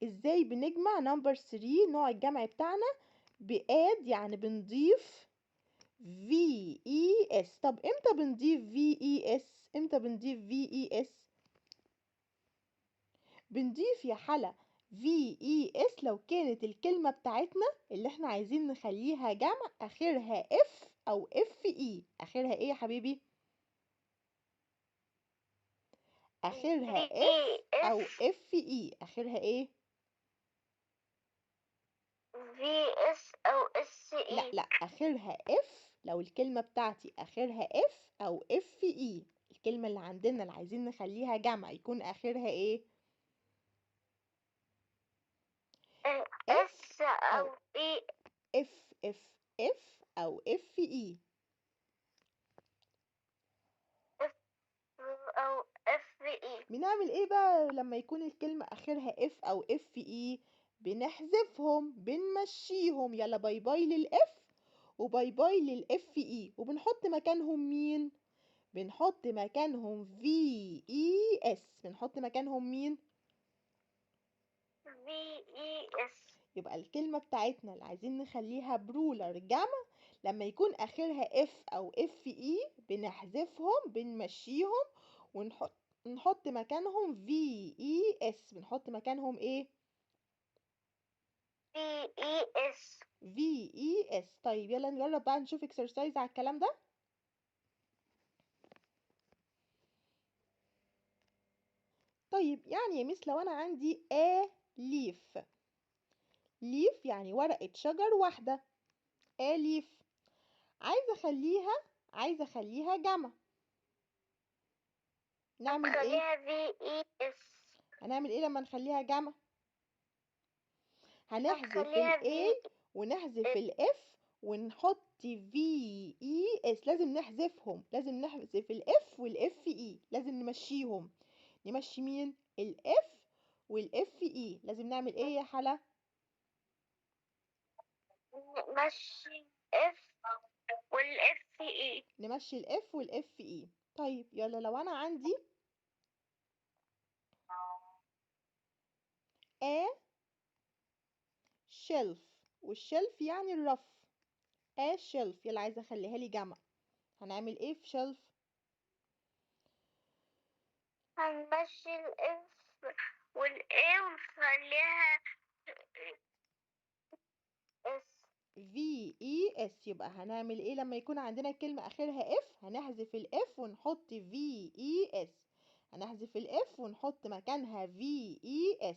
ازاي بنجمع نمبر 3 نوع الجمع بتاعنا باد، يعني بنضيف VES. طب امتى بنضيف VES؟ امتى بنضيف VES؟ بنضيف يا حلا VES لو كانت الكلمة بتاعتنا اللي احنا عايزين نخليها جمع اخرها F او FE. اخرها ايه يا حبيبي؟ اخرها F او FE. اخرها ايه؟ VS أو لا SE. لا، اخرها F. لو الكلمة بتاعتي اخرها F او FE، الكلمة اللي عندنا اللي عايزين نخليها جمع يكون اخرها ايه؟ F S او أو E F او FE. أو FE. بنعمل ايه بقى لما يكون الكلمة اخرها F او FE؟ بنحذفهم، بنمشيهم. يلا باي باي للإف وباي باي للFE، وبنحط مكانهم مين؟ بنحط مكانهم VES. بنحط مكانهم مين؟ VES. يبقى الكلمة بتاعتنا اللي عايزين نخليها برولر جمع لما يكون آخرها F أو FE بنحذفهم، بنمشيهم، ونحط مكانهم VES. بنحط مكانهم ايه؟ VES. VES. طيب يلا نجرب بقى نشوف اكسرسايز على الكلام ده. طيب يعني يا ميس لو أنا عندي leaf. leaf يعني ورقة شجر واحدة. leaf عايزة أخليها جمع. نعمل ايه؟ هتخليها VES. هنعمل ايه لما نخليها جمع؟ هنحذف ال هتخليها A ونحذف ال F ونحط VES. لازم نحذفهم، لازم نحذف ال F وال FE. لازم نمشيهم. نمشي مين؟ ال F وال FE. لازم نعمل ايه يا حلا؟ مشي F والFE. نمشي ال F وال FE. طيب يلا لو انا عندي A shelf، والشلف يعني الرف. A shelf. يلا عايزة اخليها لي جمع. هنعمل ايه في shelf؟ هنمشي ال F وال A ونخليها S. VES. يبقى هنعمل ايه لما يكون عندنا كلمة اخرها F؟ هنحذف ال F ونحط VES. هنحذف ال F ونحط مكانها VES.